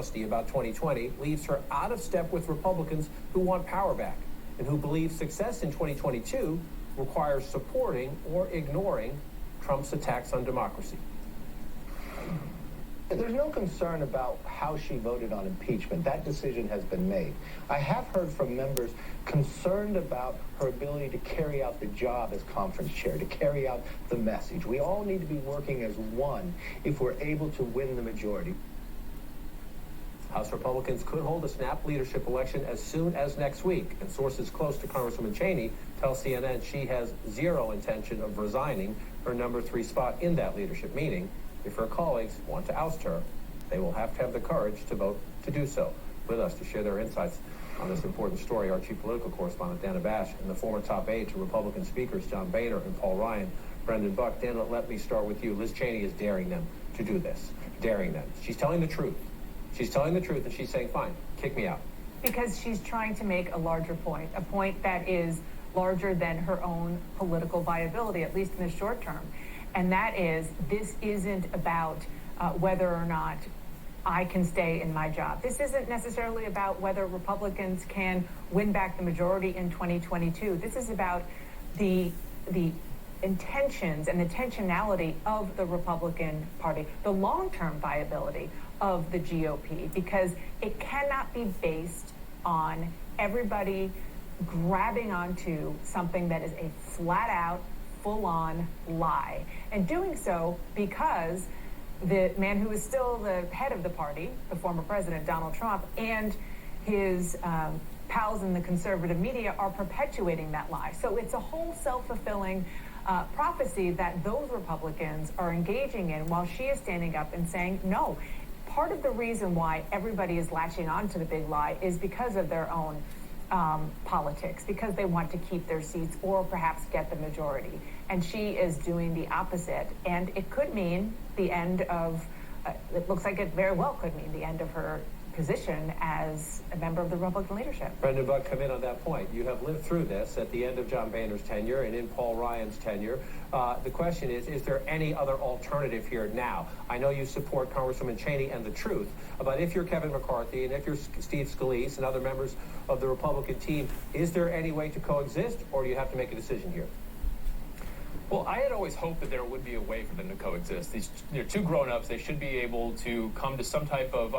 about 2020 leaves her out of step with Republicans who want power back and who believe success in 2022 requires supporting or ignoring Trump's attacks on democracy. There's no concern about how she voted on impeachment. That decision has been made. I have heard from members concerned about her ability to carry out the job as conference chair, to carry out the message. We all need to be working as one if we're able to win the majority. House Republicans could hold a snap leadership election as soon as next week, and sources close to Congresswoman Cheney tell CNN she has zero intention of resigning her number 3 spot in that leadership, meaning if her colleagues want to oust her, they will have to have the courage to vote to do so. With us to share their insights on this important story, our chief political correspondent, Dana Bash, and the former top aide to Republican speakers, John Boehner and Paul Ryan. Brendan Buck. Dana, let me start with you. Liz Cheney is daring them to do this, daring them. She's telling the truth. She's telling the truth, and she's saying, fine, kick me out. Because she's trying to make a larger point, a point that is larger than her own political viability, at least in the short term. And that is, this isn't about whether or not I can stay in my job. This isn't necessarily about whether Republicans can win back the majority in 2022. This is about the intentions and the intentionality of the Republican Party, the long-term viability of the GOP, because it cannot be based on everybody grabbing onto something that is a flat-out, full-on lie, and doing so because the man who is still the head of the party, the former president, Donald Trump, and his pals in the conservative media are perpetuating that lie. So it's a whole self-fulfilling prophecy that those Republicans are engaging in while she is standing up and saying, no. Part of the reason why everybody is latching on to the big lie is because of their own politics, because they want to keep their seats or perhaps get the majority. And she is doing the opposite. And it could mean the end of, it looks like it very well could mean the end of her position as a member of the Republican leadership. Brendan Buck, come in on that point. You have lived through this at the end of John Boehner's tenure and in Paul Ryan's tenure. The question is there any other alternative here now? I know you support Congresswoman Cheney and the truth, but if you're Kevin McCarthy and if you're Steve Scalise and other members of the Republican team, is there any way to coexist, or do you have to make a decision here? Well, I had always hoped that there would be a way for them to coexist. These two grown-ups, they should be able to come to some type of